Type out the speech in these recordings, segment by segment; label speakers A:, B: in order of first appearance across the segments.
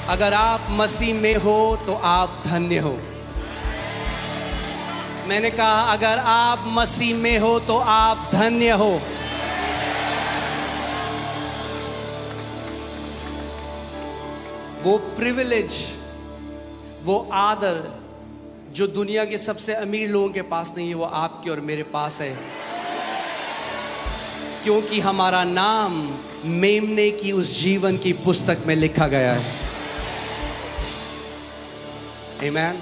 A: अगर आप मसीह में हो तो आप धन्य हो। मैंने कहा अगर आप मसीह में हो तो आप धन्य हो। वो प्रिविलेज, वो आदर जो दुनिया के सबसे अमीर लोगों के पास नहीं है, वो आपके और मेरे पास है, क्योंकि हमारा नाम मेमने की उस जीवन की पुस्तक में लिखा गया है। आमीन।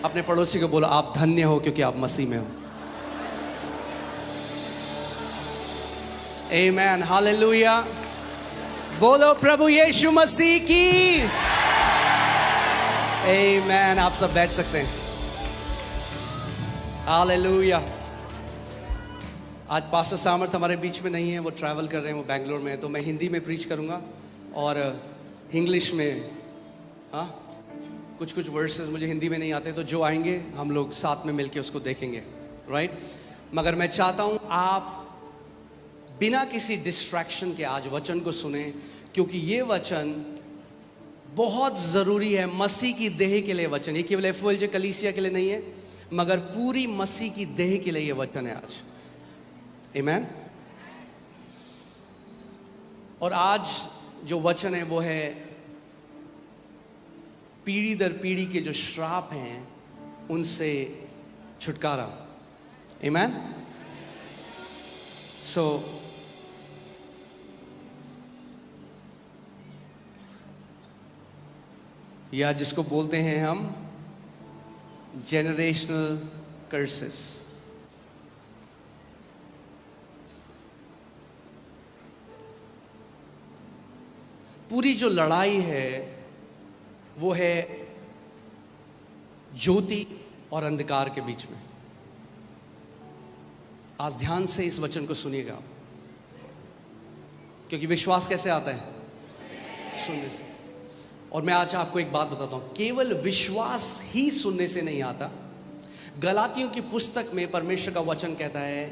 A: अपने पड़ोसी को बोलो आप धन्य हो क्योंकि आप मसीह में हो। आमीन, हालेलुया। बोलो प्रभु यीशु मसीह की। आमीन। आप सब बैठ सकते हैं। हालेलुया। आज पास्टर सामर्थ हमारे बीच में नहीं है, वो ट्रैवल कर रहे हैं, वो बेंगलोर में है, तो मैं हिंदी में प्रीच करूंगा और इंग्लिश में। हाँ, कुछ वर्सेस मुझे हिंदी में नहीं आते, तो जो आएंगे हम लोग साथ में मिलके उसको देखेंगे, राइट। मगर मैं चाहता हूं आप बिना किसी डिस्ट्रैक्शन के आज वचन को सुने, क्योंकि ये वचन बहुत ज़रूरी है मसीह की देह के लिए। वचन ये केवल एफओएलजे कलीसिया के लिए नहीं है, मगर पूरी मसीह की देह के लिए ये वचन है आज। आमीन। और आज जो वचन है वो है पीढ़ी दर पीढ़ी के जो श्राप हैं उनसे छुटकारा। आमीन। सो या जिसको बोलते हैं हम जेनरेशनल कर्सेस। पूरी जो लड़ाई है वो है ज्योति और अंधकार के बीच में। आज ध्यान से इस वचन को सुनिएगा, क्योंकि विश्वास कैसे आता है? सुनने से। और मैं आज आपको एक बात बताता हूं, केवल विश्वास ही सुनने से नहीं आता। गलातियों की पुस्तक में परमेश्वर का वचन कहता है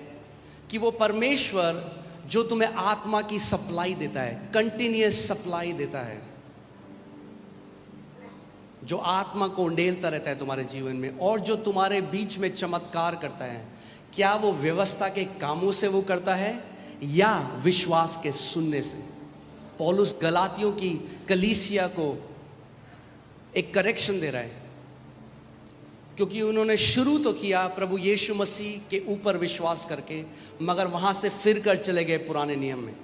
A: कि वो परमेश्वर जो तुम्हें आत्मा की सप्लाई देता है, कंटिन्यूअस सप्लाई देता है, जो आत्मा को उंडेलता रहता है तुम्हारे जीवन में, और जो तुम्हारे बीच में चमत्कार करता है, क्या वो व्यवस्था के कामों से वो करता है या विश्वास के सुनने से? पौलुस गलातियों की कलीसिया को एक करेक्शन दे रहा है, क्योंकि उन्होंने शुरू तो किया प्रभु यीशु मसीह के ऊपर विश्वास करके, मगर वहां से फिर कर चले गए पुराने नियम में।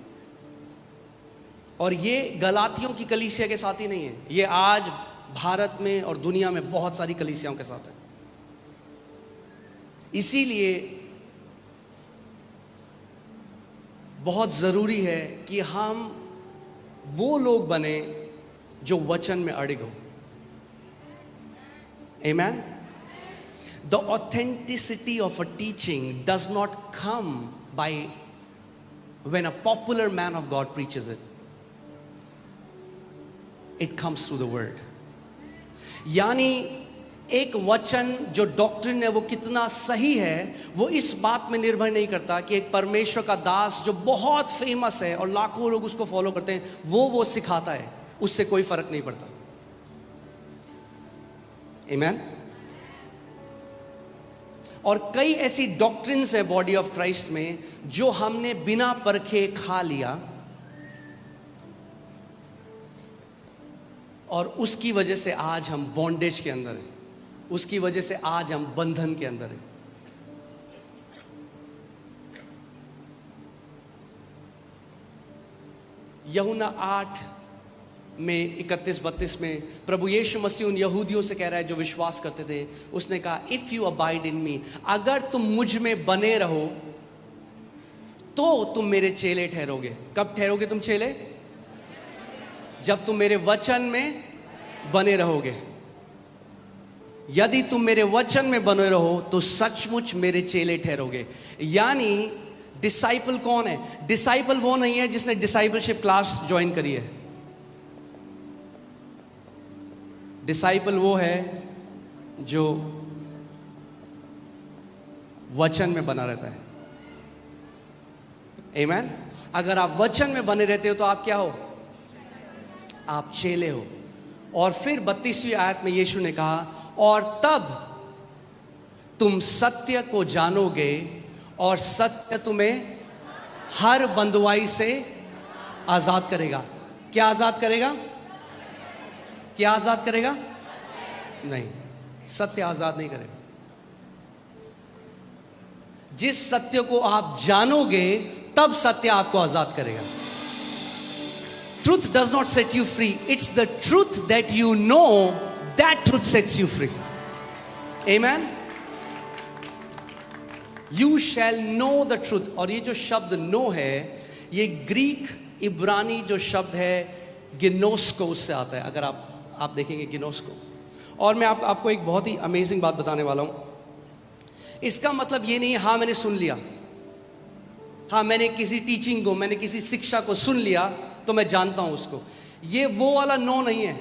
A: और ये गलातियों की कलीसिया के साथ ही नहीं है, ये आज भारत में और दुनिया में बहुत सारी कलीसियाओं के साथ है। इसीलिए बहुत ज़रूरी है कि हम वो लोग बने जो वचन में अड़िग हो। आमीन। The authenticity of a teaching does not come by when a popular man of God preaches it. It comes through the word. यानी एक वचन जो डॉक्ट्रिन है वो कितना सही है, वो इस बात में निर्भर नहीं करता कि एक परमेश्वर का दास जो बहुत फेमस है और लाखों लोग उसको फॉलो करते हैं वो सिखाता है, उससे कोई फर्क नहीं पड़ता। आमीन। और कई ऐसी डॉक्ट्रिन्स है बॉडी ऑफ क्राइस्ट में जो हमने बिना परखे खा लिया, और उसकी वजह से आज हम बॉन्डेज के अंदर हैं, उसकी वजह से आज हम बंधन के अंदर हैं। यूहन्ना 8 में 31-32 में प्रभु यीशु मसीह उन यहूदियों से कह रहा है जो विश्वास करते थे, उसने कहा इफ यू अबाइड इन मी, अगर तुम मुझ में बने रहो तो तुम मेरे चेले ठहरोगे। कब ठहरोगे तुम चेले? जब तुम मेरे वचन में बने रहोगे। यदि तुम मेरे वचन में बने रहो तो सचमुच मेरे चेले ठहरोगे। यानी डिसाइपल कौन है? डिसाइपल वो नहीं है जिसने डिसाइपलशिप क्लास ज्वाइन करी है। डिसाइपल वो है जो वचन में बना रहता है। आमीन। अगर आप वचन में बने रहते हो तो आप क्या हो? आप चेले हो। और फिर 32वीं आयत में यीशु ने कहा, और तब तुम सत्य को जानोगे और सत्य तुम्हें हर बंधुआई से आजाद करेगा। क्या आजाद करेगा? क्या आजाद करेगा? नहीं, सत्य आजाद नहीं करेगा। जिस सत्य को आप जानोगे तब सत्य आपको आजाद करेगा। Truth does not set you free. It's the truth that you know, that truth sets you free. Amen. You shall know the truth. और ये जो शब्द know है, ये ग्रीक इब्रानी जो शब्द है गिनोस्को, उससे आता है। अगर आप देखेंगे गिनोस्को। और मैं आपको एक बहुत ही अमेजिंग बात बताने वाला हूँ। इसका मतलब ये नहीं है हाँ मैंने सुन लिया, हाँ मैंने किसी टीचिंग को, मैंने किसी शिक्षा को सुन लिया तो मैं जानता हूँ उसको। ये वो वाला नो नहीं है।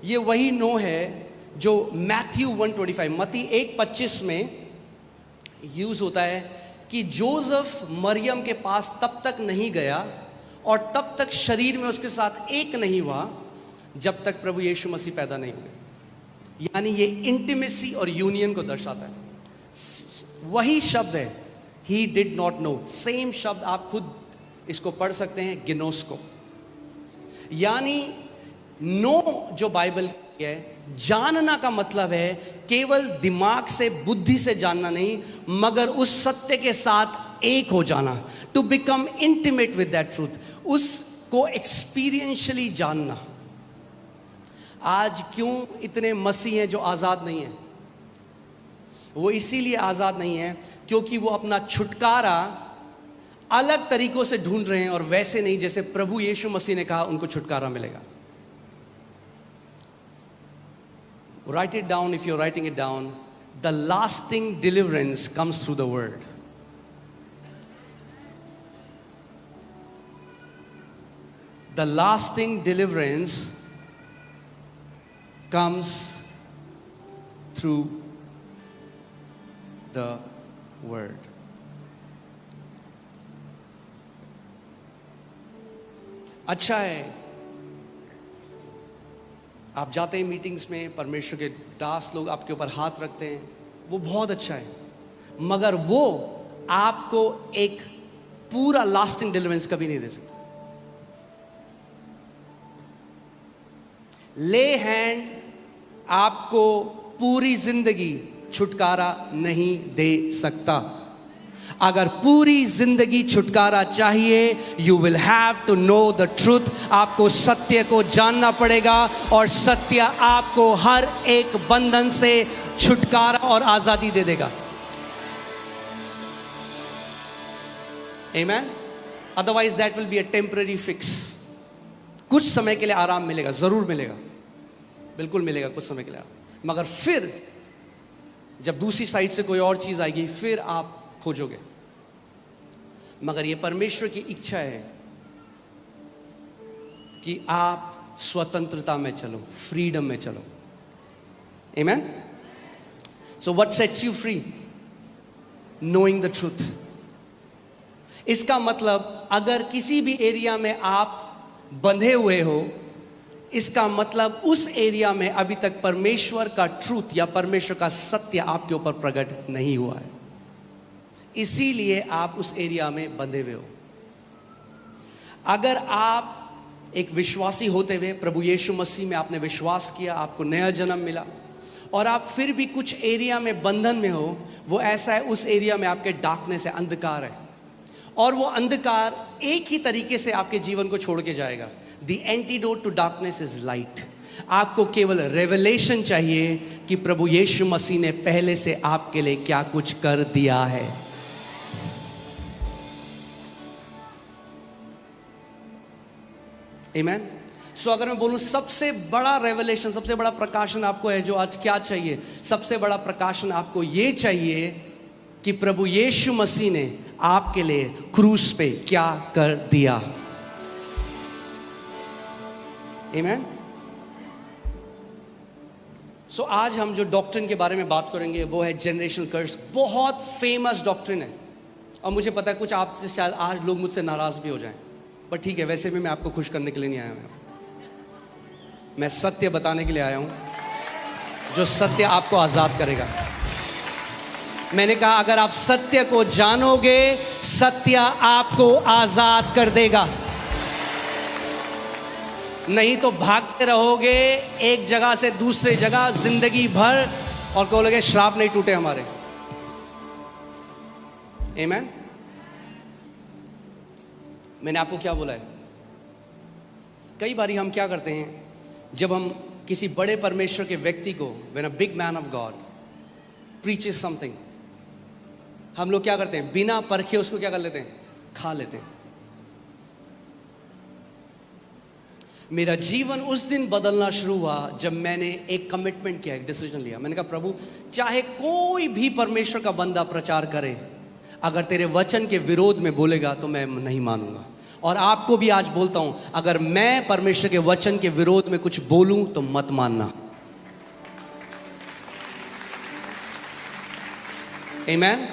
A: ये वही नो है जो मैथ्यू 1:25, मत्ती 1:25 में यूज होता है कि जोसेफ मरियम के पास तब तक नहीं गया और तब तक शरीर में उसके साथ एक नहीं हुआ जब तक प्रभु यीशु मसीह पैदा नहीं हुए। यानी ये इंटीमेसी और यूनियन को दर्शाता है। वही शब्द है he did not know. Same शब्द आप खुद इसको पढ़ सकते हैं, गिनोस्को। यानी नो जो बाइबल की है, जानना का मतलब है केवल दिमाग से, बुद्धि से जानना नहीं, मगर उस सत्य के साथ एक हो जाना। To become intimate with that truth, उसको एक्सपीरियंशियली जानना। आज क्यों इतने मसीह हैं जो आज़ाद नहीं हैं? वो इसीलिए आज़ाद नहीं है क्योंकि वो अपना छुटकारा अलग तरीकों से ढूंढ रहे हैं और वैसे नहीं जैसे प्रभु यीशु मसीह ने कहा उनको छुटकारा मिलेगा। Write it down if you're writing it down. The lasting deliverance comes through the word. The lasting deliverance comes through the word. अच्छा है आप जाते हैं मीटिंग्स में, परमेश्वर के दास लोग आपके ऊपर हाथ रखते हैं, वो बहुत अच्छा है, मगर वो आपको एक पूरा लास्टिंग डिलीवरेंस कभी नहीं दे सकता। ले हैंड आपको पूरी जिंदगी छुटकारा नहीं दे सकता। अगर पूरी जिंदगी छुटकारा चाहिए, you will have to know the truth. आपको सत्य को जानना पड़ेगा और सत्य आपको हर एक बंधन से छुटकारा और आजादी दे देगा। Amen? Otherwise that will be a temporary fix. कुछ समय के लिए आराम मिलेगा, जरूर मिलेगा, बिल्कुल मिलेगा कुछ समय के लिए, मगर फिर जब दूसरी साइड से कोई और चीज आएगी फिर आप खोजोगे। मगर ये परमेश्वर की इच्छा है कि आप स्वतंत्रता में चलो, फ्रीडम में चलो। Amen? So what sets you free? Knowing the truth. इसका मतलब अगर किसी भी एरिया में आप बंधे हुए हो, इसका मतलब उस एरिया में अभी तक परमेश्वर का ट्रूथ या परमेश्वर का सत्य आपके ऊपर प्रकट नहीं हुआ है, इसीलिए आप उस एरिया में बंधे हुए हो। अगर आप एक विश्वासी होते हुए प्रभु यीशु मसीह में आपने विश्वास किया, आपको नया जन्म मिला, और आप फिर भी कुछ एरिया में बंधन में हो, वो ऐसा है उस एरिया में आपके डार्कनेस है, अंधकार है, और वो अंधकार एक ही तरीके से आपके जीवन को छोड़ के जाएगा। The antidote to darkness is light. आपको केवल रेवलेशन चाहिए कि प्रभु यीशु मसीह ने पहले से आपके लिए क्या कुछ कर दिया है। Amen? So अगर मैं बोलूं सबसे बड़ा रेवलेशन, सबसे बड़ा प्रकाशन आपको है जो आज क्या चाहिए? सबसे बड़ा प्रकाशन आपको ये चाहिए कि प्रभु यीशु मसीह ने आपके लिए क्रूस पे क्या कर दिया। Amen? So आज हम जो डॉक्ट्रिन के बारे में बात करेंगे वो है जनरेशनल कर्स। बहुत फेमस डॉक्ट्रिन है और मुझे पता है कुछ आपसे शायद आज लोग मुझसे नाराज भी हो जाएं, पर ठीक है, वैसे भी मैं आपको खुश करने के लिए नहीं आया हूं। मैं सत्य बताने के लिए आया हूं, जो सत्य आपको आजाद करेगा। मैंने कहा अगर आप सत्य को जानोगे, सत्य आपको आजाद कर देगा। नहीं तो भागते रहोगे एक जगह से दूसरे जगह जिंदगी भर और कहोगे श्राप नहीं टूटे हमारे। आमीन। मैंने आपको क्या बोला है? कई बारी हम क्या करते हैं, जब हम किसी बड़े परमेश्वर के व्यक्ति को, when a big man of God preaches something, हम लोग क्या करते हैं, बिना परखे उसको क्या कर लेते हैं, खा लेते हैं। मेरा जीवन उस दिन बदलना शुरू हुआ जब मैंने एक कमिटमेंट किया, एक डिसीजन लिया। मैंने कहा प्रभु, चाहे कोई भी परमेश्वर का बंदा प्रचार करे, अगर तेरे वचन के विरोध में बोलेगा तो मैं नहीं मानूंगा। और आपको भी आज बोलता हूं, अगर मैं परमेश्वर के वचन के विरोध में कुछ बोलूं तो मत मानना। आमीन।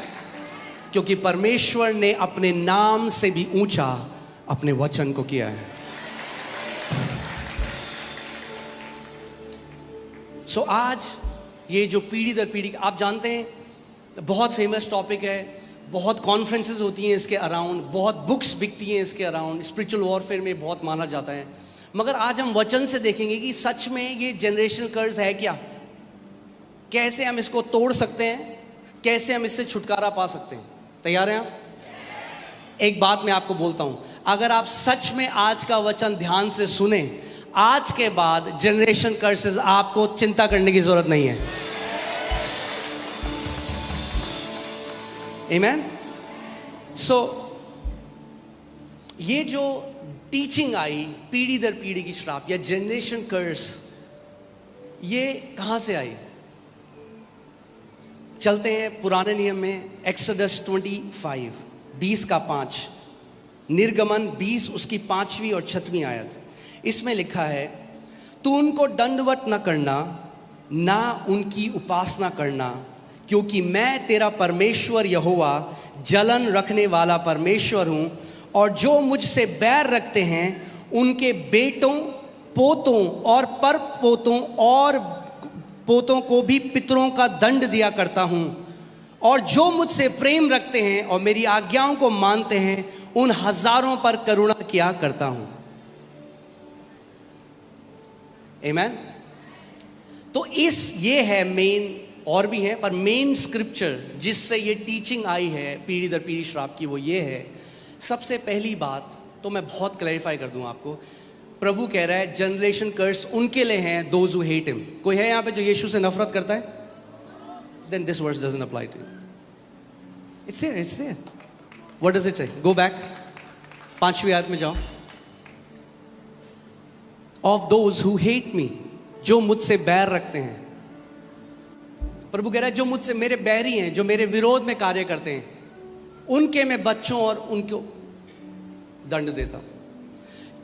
A: क्योंकि परमेश्वर ने अपने नाम से भी ऊंचा अपने वचन को किया है। सो आज ये जो पीढ़ी दर पीढ़ी, आप जानते हैं बहुत फेमस टॉपिक है, बहुत कॉन्फ्रेंसेस होती हैं इसके अराउंड, बहुत बुक्स बिकती हैं इसके अराउंड, स्पिरिचुअल वॉरफेयर में बहुत माना जाता है। मगर आज हम वचन से देखेंगे कि सच में ये जनरेशनल कर्ज है क्या, कैसे हम इसको तोड़ सकते हैं, कैसे हम इससे छुटकारा पा सकते हैं। तैयार हैं आप? एक बात मैं आपको बोलता हूं, अगर आप सच में आज का वचन ध्यान से सुने, आज के बाद जनरेशन कर्सेस आपको चिंता करने की जरूरत नहीं है। आमीन। सो ये जो टीचिंग आई पीढ़ी दर पीढ़ी की श्राप या जनरेशन कर्स, ये कहां से आई? चलते हैं पुराने नियम में, एक्सोडस 25 20 का 5, निर्गमन 20 उसकी 5वीं और 6वीं आयत। इसमें लिखा है, तू उनको दंडवत न करना, ना उनकी उपासना करना, क्योंकि मैं तेरा परमेश्वर यहोवा जलन रखने वाला परमेश्वर हूं, और जो मुझसे बैर रखते हैं उनके बेटों, पोतों और परपोतों और पोतों को भी पितरों का दंड दिया करता हूं, और जो मुझसे प्रेम रखते हैं और मेरी आज्ञाओं को मानते हैं उन हजारों पर करुणा किया करता हूं। आमीन। तो ये है मेन, और भी है पर मेन स्क्रिप्चर जिससे ये टीचिंग आई है पीढ़ी दर पीढ़ी श्राप की, वो ये है। सबसे पहली बात तो मैं बहुत क्लैरिफाई कर दूं आपको, प्रभु कह रहा है जनरेशन कर्स उनके लिए हैं दोज हु हेट हिम। कोई है यहां पे जो यीशु से नफरत करता है? Then this verse doesn't apply to you. It's there. What does it say? Go back, 5वीं आयत में जाओ। Of those who hate me, जो मुझसे बैर रखते हैं। प्रभु कह रहा है जो मुझसे, मेरे बैरी हैं, जो मेरे विरोध में कार्य करते हैं, उनके मैं बच्चों और उनको दंड देता हूं।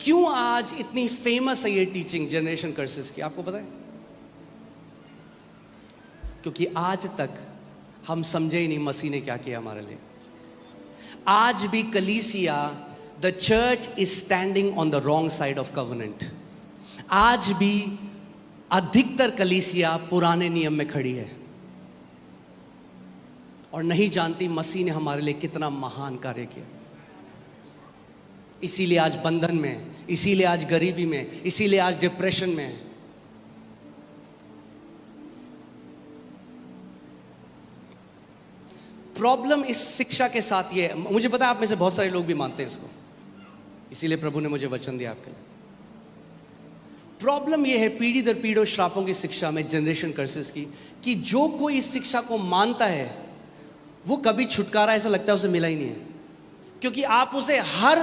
A: क्यों आज इतनी फेमस है ये टीचिंग जनरेशन कर्सेस की, आपको पता है? क्योंकि आज तक हम समझे ही नहीं मसीह ने क्या किया हमारे लिए। आज भी कलीसिया, the church is standing on the wrong side of covenant. आज भी अधिकतर कलीसिया पुराने नियम में खड़ी है और नहीं जानती मसीह ने हमारे लिए कितना महान कार्य किया। इसीलिए आज बंधन में, इसीलिए आज गरीबी में, इसीलिए आज डिप्रेशन में है। प्रॉब्लम इस शिक्षा के साथ ये है, मुझे पता है आप में से बहुत सारे लोग भी मानते हैं इसको, इसीलिए प्रभु ने मुझे वचन दिया आपके लिए। प्रॉब्लम ये है पीढ़ी दर पीढ़ी श्रापों की शिक्षा में, जनरेशन कर्सेस की, कि जो कोई इस शिक्षा को मानता है वो कभी छुटकारा ऐसा लगता है उसे मिला ही नहीं है। क्योंकि आप उसे हर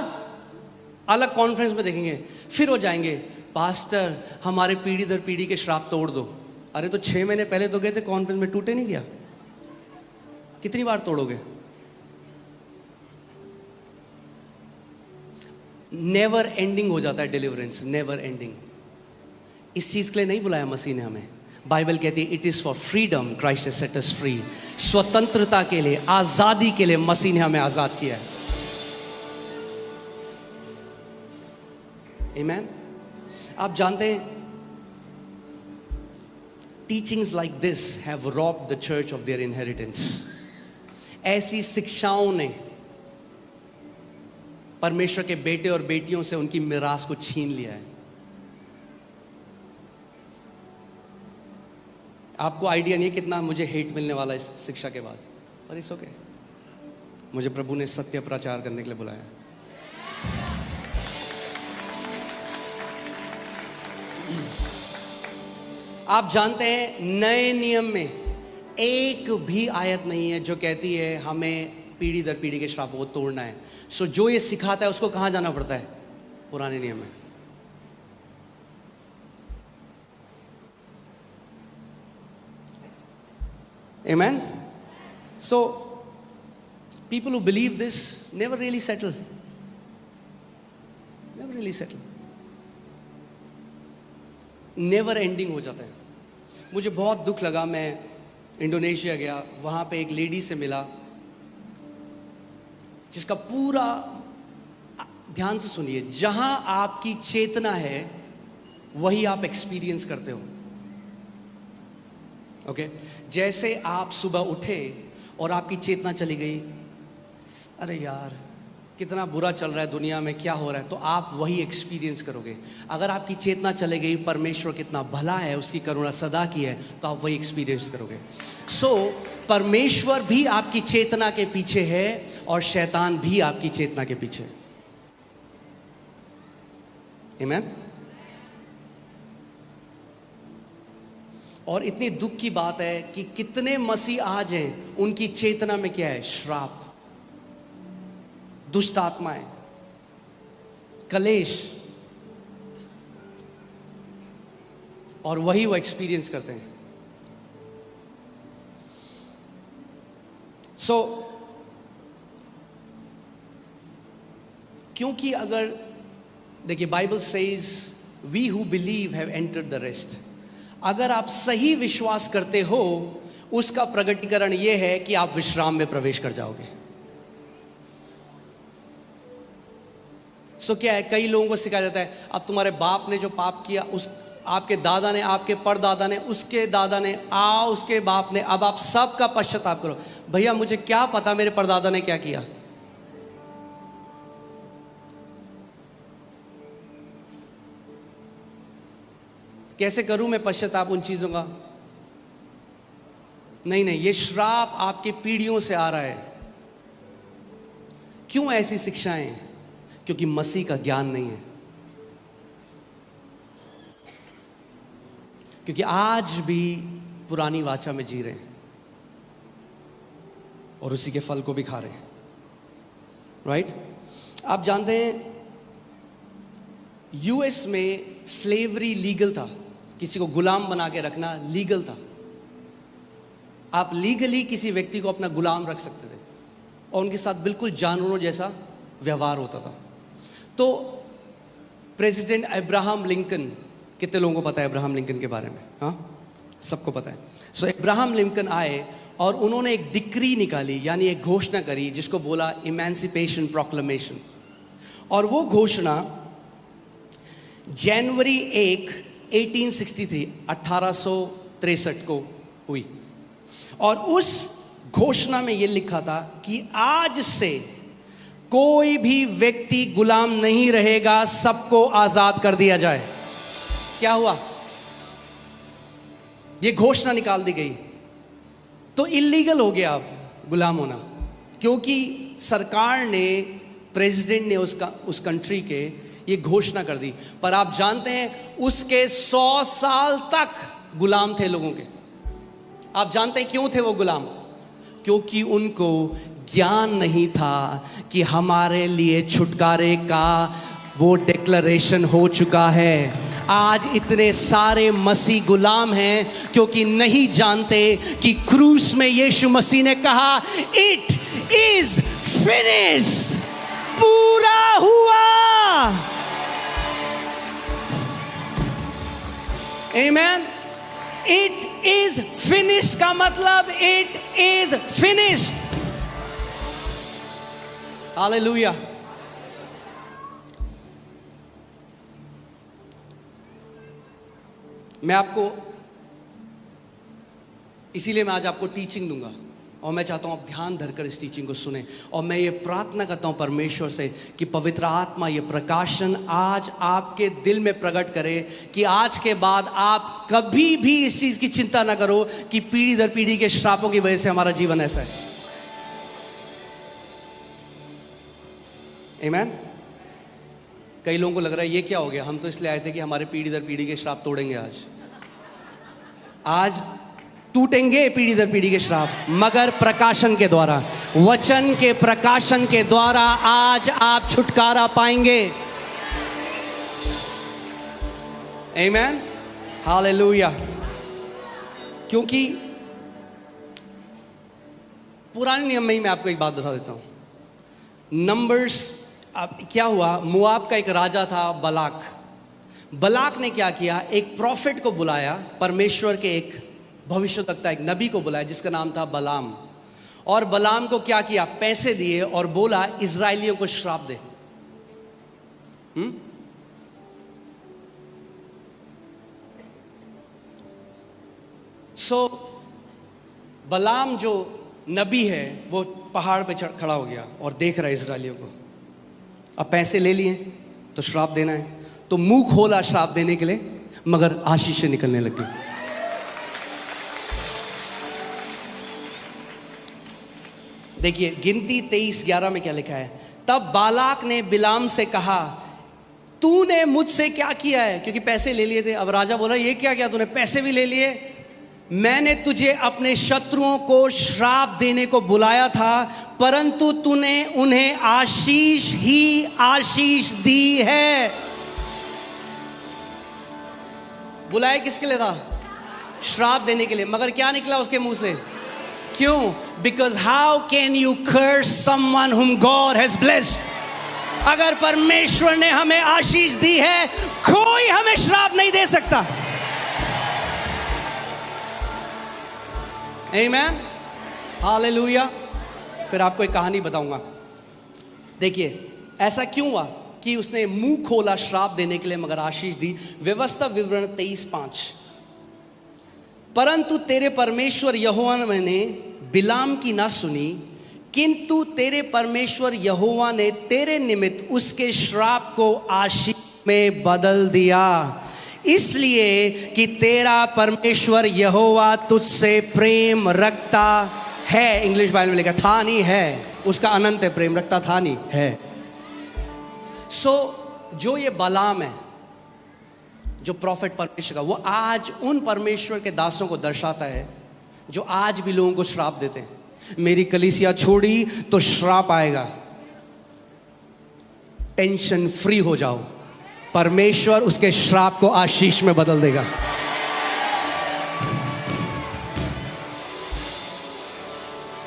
A: अलग कॉन्फ्रेंस में देखेंगे, फिर हो जाएंगे, पास्टर हमारे पीढ़ी दर पीढ़ी के श्राप तोड़ दो। अरे तो 6 महीने पहले तो गए थे कॉन्फ्रेंस में, टूटे नहीं गया? कितनी बार तोड़ोगे? नेवर एंडिंग हो जाता है डिलीवरेंस, नेवर एंडिंग। इस चीज के लिए नहीं बुलाया मसीह ने हमें। बाइबल कहती है it is for freedom Christ has set us free. स्वतंत्रता के लिए, आजादी के लिए मसीह ने हमें आजाद किया है। आमीन। आप जानते हैं teachings like this have robbed the church of their inheritance. ऐसी शिक्षाओं ने परमेश्वर के बेटे और बेटियों से उनकी मिरास को छीन लिया है। आपको आइडिया नहीं है कितना मुझे हेट मिलने वाला इस शिक्षा के बाद, पर इट्स ओके। मुझे प्रभु ने सत्य प्रचार करने के लिए बुलाया। आप जानते हैं नए नियम में एक भी आयत नहीं है जो कहती है हमें पीढ़ी दर पीढ़ी के श्रापों को तोड़ना है। सो जो ये सिखाता है उसको कहां जाना पड़ता है? पुराने नियम में। Amen? So, people who believe this never really settle. Never really settle. Never ending हो जाता है। मुझे बहुत दुख लगा, मैं इंडोनेशिया गया, वहाँ पे एक लेडी से मिला जिसका पूरा, ध्यान से सुनिए, जहाँ आपकी चेतना है वही आप एक्सपीरियंस करते हो। ओके जैसे आप सुबह उठे और आपकी चेतना चली गई, अरे यार कितना बुरा चल रहा है दुनिया में, क्या हो रहा है, तो आप वही एक्सपीरियंस करोगे। अगर आपकी चेतना चले गई परमेश्वर कितना भला है, उसकी करुणा सदा की है, तो आप वही एक्सपीरियंस करोगे। सो परमेश्वर भी आपकी चेतना के पीछे है और शैतान भी आपकी चेतना के पीछे है। आमीन। और इतनी दुख की बात है कि कितने मसीह आज हैं उनकी चेतना में क्या है? श्राप, दुष्ट आत्माएं, कलेश, और वही वो एक्सपीरियंस करते हैं। सो क्योंकि अगर देखिए Bible says we who believe have entered the rest. अगर आप सही विश्वास करते हो उसका प्रगटीकरण यह है कि आप विश्राम में प्रवेश कर जाओगे। सो क्या है, कई लोगों को सिखाया जाता है अब तुम्हारे बाप ने जो पाप किया, उस आपके दादा ने, आपके परदादा ने, उसके दादा ने, उसके बाप ने, अब आप सब का पश्चाताप करो। भैया मुझे क्या पता मेरे परदादा ने क्या किया? कैसे करूं मैं पश्चाताप उन चीजों का? नहीं नहीं, ये श्राप आपके पीढ़ियों से आ रहा है। क्यों ऐसी शिक्षाएं? क्योंकि मसीह का ज्ञान नहीं है। क्योंकि आज भी पुरानी वाचा में जी रहे हैं और उसी के फल को भी खा रहे हैं। राइट? आप जानते हैं यूएस में स्लेवरी लीगल था, किसी को गुलाम बना के रखना लीगल था। आप लीगली किसी व्यक्ति को अपना गुलाम रख सकते थे और उनके साथ बिल्कुल जानवरों जैसा व्यवहार होता था। तो प्रेसिडेंट अब्राहम लिंकन, कितने लोगों को पता है अब्राहम लिंकन के बारे में? हाँ, सबको पता है। सो अब्राहम लिंकन आए और उन्होंने एक डिक्री निकाली, यानी एक घोषणा करी जिसको बोला इमेंसिपेशन प्रोक्लेमेशन। और वो घोषणा जनवरी 1, 1863 1863 को हुई। और उस घोषणा में यह लिखा था कि आज से कोई भी व्यक्ति गुलाम नहीं रहेगा, सबको आजाद कर दिया जाए। क्या हुआ? यह घोषणा निकाल दी गई तो इलीगल हो गया अब गुलाम होना, क्योंकि सरकार ने, प्रेसिडेंट ने उस कंट्री के ये घोषणा कर दी। पर आप जानते हैं उसके 100 साल तक गुलाम थे लोगों के। आप जानते हैं क्यों थे वो गुलाम? क्योंकि उनको ज्ञान नहीं था कि हमारे लिए छुटकारे का वो डिक्लेरेशन हो चुका है। आज इतने सारे मसीह गुलाम हैं क्योंकि नहीं जानते कि क्रूस में यीशु मसीह ने कहा इट इज फिनिश्ड, पूरा हुआ। आमेन। इट इज फिनिश्ड का मतलब इट इज फिनिश्ड। हालेलुया। मैं आपको इसीलिए मैं आज आपको टीचिंग दूंगा और मैं चाहता हूँ आप ध्यान धरकर इस टीचिंग को सुने। और मैं ये प्रार्थना करता हूँ परमेश्वर से कि पवित्र आत्मा ये प्रकाशन आज आपके दिल में प्रकट करे कि आज के बाद आप कभी भी इस चीज़ की चिंता ना करो कि पीढ़ी दर पीढ़ी के श्रापों की वजह से हमारा जीवन ऐसा है। आमीन। कई लोगों को लग रहा है ये क्या हो गया, हम तो इसलिए आए थे कि हमारे पीढ़ी दर पीढ़ी के श्राप तोड़ेंगे। आज टूटेंगे पीढ़ी दर पीढ़ी के श्राप, मगर प्रकाशन के द्वारा, वचन के प्रकाशन के द्वारा आज आप छुटकारा पाएंगे। आमीन, हालेलुया। क्योंकि पुराने नियम में ही मैं आपको एक बात बता देता हूं। नंबर्स, अब क्या हुआ, मोआब का एक राजा था बलाक। बलाक ने क्या किया, एक प्रॉफिट को बुलाया, परमेश्वर के एक भविष्यवक्ता, एक नबी को बुलाया जिसका नाम था बलाम। और बलाम को क्या किया, पैसे दिए और बोला इजराइलियों को श्राप दे। बलाम जो नबी है वो पहाड़ पे खड़ा हो गया और देख रहा है इजराइलियों को। अब पैसे ले लिए तो श्राप देना है, तो मुंह खोला श्राप देने के लिए, मगर आशीषें निकलने लगी। देखिए गिनती 23:11 में क्या लिखा है, तब बालाक ने बिलाम से कहा तूने मुझसे क्या किया है, क्योंकि पैसे ले लिए थे। अब राजा बोला ये क्या किया तूने, पैसे भी ले लिए, मैंने तुझे अपने शत्रुओं को श्राप देने को बुलाया था, परंतु तूने उन्हें आशीष ही आशीष दी है। बुलाया किसके लिए था, श्राप देने के लिए, मगर क्या निकला उसके मुंह से, क्यों, because how can you curse someone whom God has blessed. अगर परमेश्वर ने हमें आशीष दी है, कोई हमें श्राप नहीं दे सकता। आमीन, हालेलुया। फिर आपको एक कहानी बताऊंगा। देखिए ऐसा क्यों हुआ कि उसने मुंह खोला श्राप देने के लिए मगर आशीष दी। व्यवस्था विवरण 23:5, परंतु तेरे परमेश्वर यहोवा ने बिलाम की ना सुनी, किंतु तेरे परमेश्वर यहोवा ने तेरे निमित्त उसके श्राप को आशीष में बदल दिया, इसलिए कि तेरा परमेश्वर यहोवा तुझसे प्रेम रखता है। इंग्लिश बाइबल में लिखा था नहीं है, उसका अनंत है, प्रेम रखता था नहीं है। जो ये बलाम है, जो प्रॉफिट परमेश्वर का, वो आज उन परमेश्वर के दासों को दर्शाता है जो आज भी लोगों को श्राप देते हैं। मेरी कलीसिया छोड़ी तो श्राप आएगा, टेंशन फ्री हो जाओ, परमेश्वर उसके श्राप को आशीष में बदल देगा।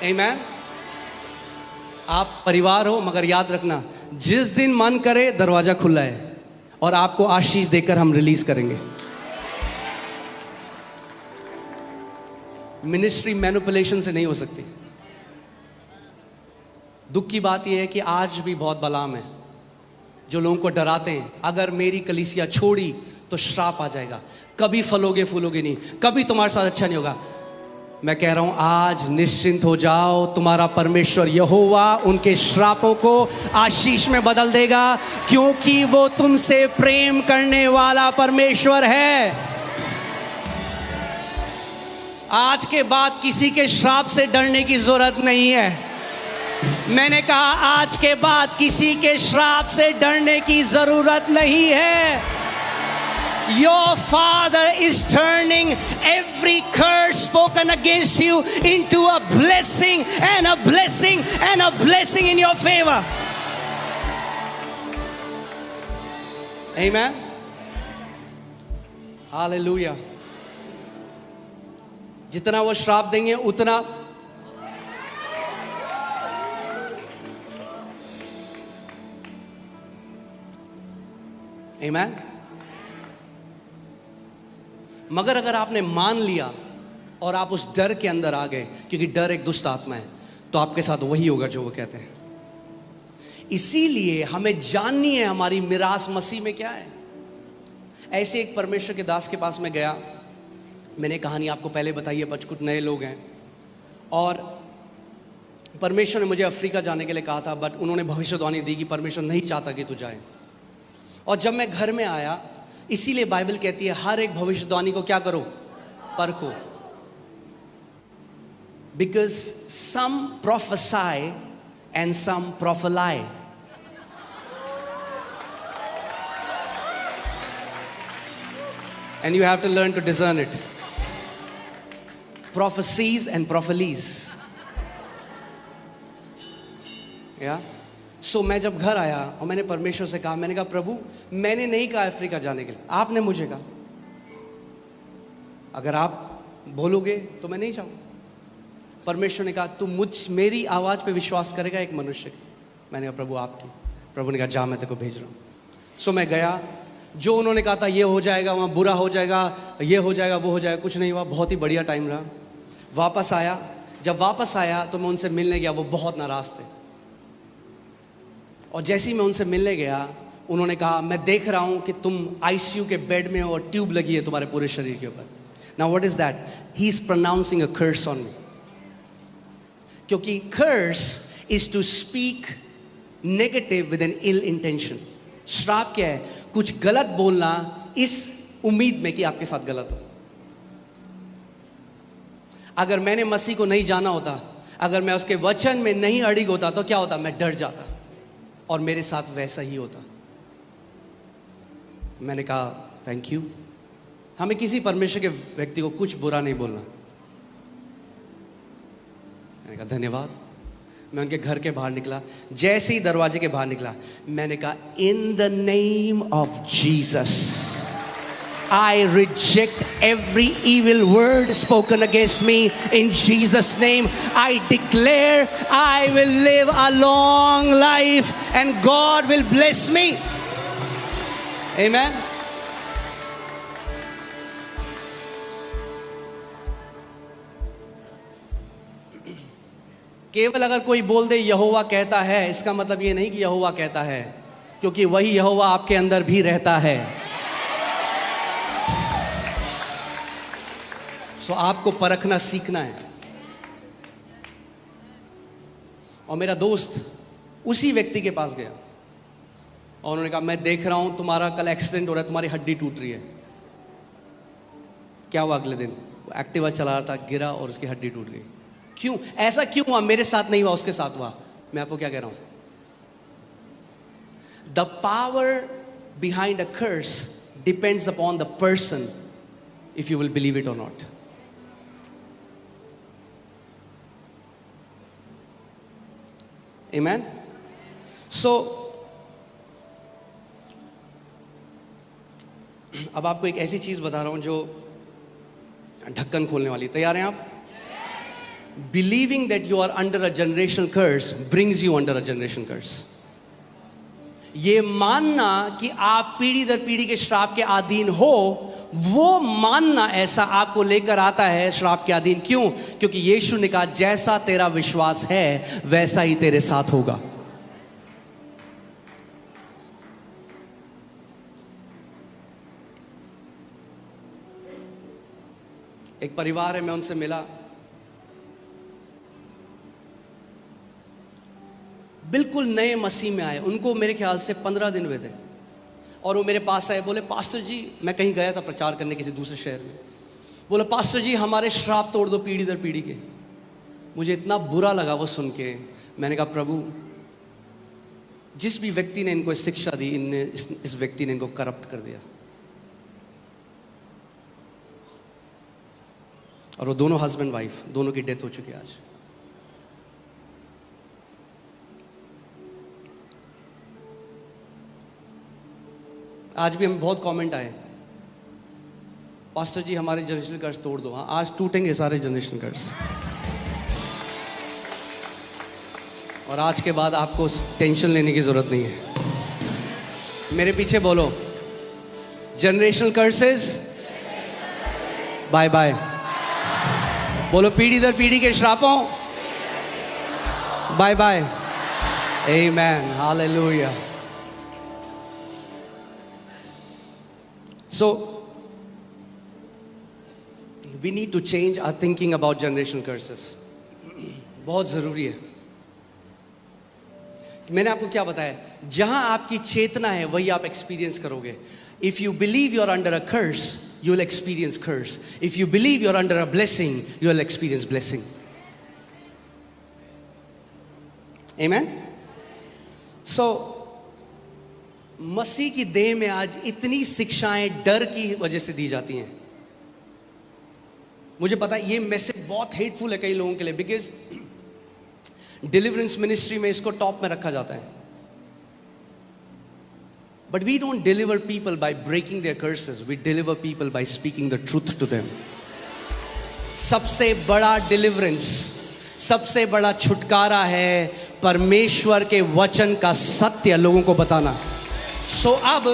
A: आमीन। आप परिवार हो, मगर याद रखना जिस दिन मन करे दरवाजा खुला है और आपको आशीष देकर हम रिलीज करेंगे। मिनिस्ट्री मैनिपुलेशन से नहीं हो सकती। दुख की बात यह है कि आज भी बहुत बलाम है जो लोगों को डराते हैं, अगर मेरी कलीसिया छोड़ी तो श्राप आ जाएगा, कभी फलोगे फूलोगे नहीं, कभी तुम्हारे साथ अच्छा नहीं होगा। मैं कह रहा हूं आज निश्चिंत हो जाओ, तुम्हारा परमेश्वर यहोवा उनके श्रापों को आशीष में बदल देगा, क्योंकि वो तुमसे प्रेम करने वाला परमेश्वर है। आज के बाद किसी के श्राप से डरने की जरूरत नहीं है। मैंने कहा आज के बाद किसी के श्राप से डरने की जरूरत नहीं है। Your Father is turning every curse spoken against you into a blessing and a blessing and a blessing in your favor. Amen. Hallelujah. जितना वो श्राप देंगे उतना Amen. मगर अगर आपने मान लिया और आप उस डर के अंदर आ गए, क्योंकि डर एक दुष्ट आत्मा है, तो आपके साथ वही होगा जो वो कहते हैं। इसीलिए हमें जाननी है हमारी मिरास मसीह में क्या है। ऐसे एक परमेश्वर के दास के पास में गया, मैंने कहानी आपको पहले बताई है, बच कुछ नए लोग हैं। और परमेश्वर ने मुझे अफ्रीका जाने के लिए कहा था, बट उन्होंने भविष्यवाणी दी कि परमेश्वर नहीं चाहता कि तू जाए। और जब मैं घर में आया, इसीलिए बाइबल कहती है हर एक भविष्यवाणी को क्या करो, परखो। Because some prophesy and some prophelie. And you have to learn to discern it. Prophecies and prophelies. Yeah? So मैं जब घर आया और मैंने परमेश्वर से कहा, मैंने कहा प्रभु मैंने नहीं कहा अफ्रीका जाने के लिए, आपने मुझे कहा, अगर आप बोलोगे तो मैं नहीं जाऊँगा। परमेश्वर ने कहा तू मेरी आवाज़ पे विश्वास करेगा एक मनुष्य की। मैंने कहा प्रभु आपकी। प्रभु ने कहा जा मैं तेरे को भेज रहा हूँ। सो मैं गया, जो उन्होंने कहा था ये हो जाएगा, वहाँ बुरा हो जाएगा, ये हो जाएगा, वो हो जाएगा, कुछ नहीं हुआ। बहुत ही बढ़िया टाइम रहा। वापस आया, जब वापस आया तो मैं उनसे मिलने गया, वो बहुत नाराज़ थे। और जैसे ही मैं उनसे मिलने गया, उन्होंने कहा मैं देख रहा हूँ कि तुम आईसीयू के बेड में हो और ट्यूब लगी है तुम्हारे पूरे शरीर के ऊपर। Now what is that? He is pronouncing a curse on me. क्योंकि curse is to speak negative with an ill intention. श्राप क्या है? कुछ गलत बोलना इस उम्मीद में कि आपके साथ गलत हो। अगर मैंने मसीह को नहीं जाना होता, अगर मैं उसके वचन में नहीं अड़िग होता तो क्या होता? मैं डर जाता और मेरे साथ वैसा ही होता। मैंने कहा थैंक यू। हमें किसी परमेश्वर के व्यक्ति को कुछ बुरा नहीं बोलना। मैंने कहा धन्यवाद। मैं उनके घर के बाहर निकला, जैसे ही दरवाजे के बाहर निकला मैंने कहा in the name of Jesus I reject every evil word spoken against me in Jesus' name. I declare I will live a long life and God will bless me. Amen. केवल अगर कोई बोल दे यहोवा कहता है, इसका मतलब ये नहीं कि यहोवा कहता है, क्योंकि वही यहोवा आपके अंदर भी रहता है। सो आपको परखना सीखना है। और मेरा दोस्त उसी व्यक्ति के पास गया और उन्होंने कहा मैं देख रहा हूं तुम्हारा कल एक्सीडेंट हो रहा है, तुम्हारी हड्डी टूट रही है। क्या हुआ? अगले दिन वो एक्टिवा चला रहा था, गिरा और उसकी हड्डी टूट गई। क्यों? ऐसा क्यों हुआ? मेरे साथ नहीं हुआ, उसके साथ हुआ। मैं आपको क्या कह रहा हूं? The power behind a curse depends upon the person if you will believe it or not. Amen? So, अब आपको एक ऐसी चीज बता रहा हूं जो ढक्कन खोलने वाली। तैयार हैं आप? Believing that you are under a generational curse brings you under a generational curse. ये मानना कि आप पीढ़ी दर पीढ़ी के श्राप के अधीन हो, वो मानना ऐसा आपको लेकर आता है श्राप के अधीन। क्यों? क्योंकि यीशु ने कहा जैसा तेरा विश्वास है वैसा ही तेरे साथ होगा। एक परिवार है, मैं उनसे मिला, बिल्कुल नए मसीह में आए। उनको मेरे ख्याल से 15 दिन हुए थे और वो मेरे पास आए, बोले पास्टर जी, मैं कहीं गया था प्रचार करने किसी दूसरे शहर में, बोले पास्टर जी हमारे श्राप तोड़ दो पीढ़ी दर पीढ़ी के। मुझे इतना बुरा लगा वो सुन के। मैंने कहा प्रभु, जिस भी व्यक्ति ने इनको शिक्षा दी, इस व्यक्ति ने इनको करप्ट कर दिया। और वो दोनों हस्बैंड वाइफ दोनों की डेथ हो चुकी है आज। आज भी हमें बहुत कमेंट आए, पास्टर जी हमारे जनरेशनल कर्स तोड़ दो। हाँ, आज टूटेंगे सारे जनरेशनल कर्स। और आज के बाद आपको टेंशन लेने की जरूरत नहीं है। मेरे पीछे बोलो, जनरेशनल कर्सेस बाय बाय। बोलो पीढ़ी दर पीढ़ी के श्रापों bye bye. Amen, hallelujah. So we need to change our thinking about generational curses. बहुत ज़रूरी है। मैंने आपको क्या बताया, जहां आपकी चेतना है वही आप एक्सपीरियंस करोगे। If you believe you are under a curse, you will experience curse. If you believe you are under a blessing, you will experience blessing. Amen. So मसीह की देह में आज इतनी शिक्षाएं डर की वजह से दी जाती हैं। मुझे पता है ये मैसेज बहुत हेटफुल है कई लोगों के लिए, बिकॉज डिलीवरेंस मिनिस्ट्री में इसको टॉप में रखा जाता है। But we don't deliver people by breaking their curses, we deliver people by speaking the truth to them. सबसे बड़ा डिलीवरेंस, सबसे बड़ा छुटकारा है परमेश्वर के वचन का सत्य लोगों को बताना। सो अब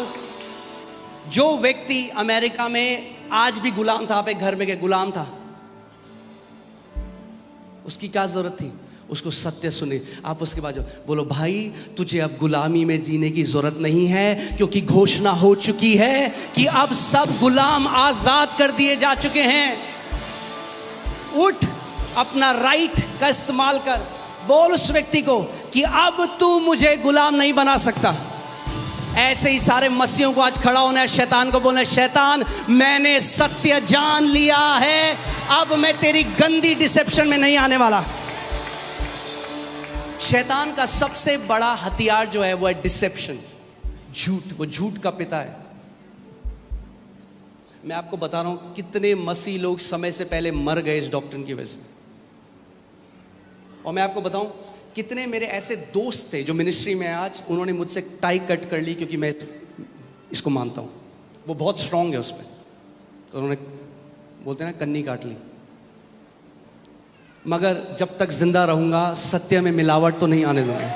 A: जो व्यक्ति अमेरिका में आज भी गुलाम था, आप एक घर में के गुलाम था, उसकी क्या जरूरत थी? उसको सत्य सुने। आप उसके बाद बोलो, भाई तुझे अब गुलामी में जीने की जरूरत नहीं है, क्योंकि घोषणा हो चुकी है कि अब सब गुलाम आजाद कर दिए जा चुके हैं। उठ, अपना राइट का इस्तेमाल कर। बोल उस व्यक्ति को कि अब तू मुझे गुलाम नहीं बना सकता। ऐसे ही सारे मसीहों को आज खड़ा होना है, शैतान को बोलना है, शैतान मैंने सत्य जान लिया है, अब मैं तेरी गंदी डिसेप्शन में नहीं आने वाला। शैतान का सबसे बड़ा हथियार जो है वो है डिसेप्शन, झूठ। वो झूठ का पिता है। मैं आपको बता रहा हूं कितने मसीह लोग समय से पहले मर गए इस डॉक्ट्रिन की वजह से। और मैं आपको बताऊं कितने मेरे ऐसे दोस्त थे जो मिनिस्ट्री में आज, उन्होंने मुझसे टाई कट कर ली क्योंकि मैं इसको मानता हूं। वो बहुत स्ट्रांग है उसमें, तो उन्होंने बोलते हैं ना कन्नी काट ली। मगर जब तक जिंदा रहूंगा सत्य में मिलावट तो नहीं आने दूंगा।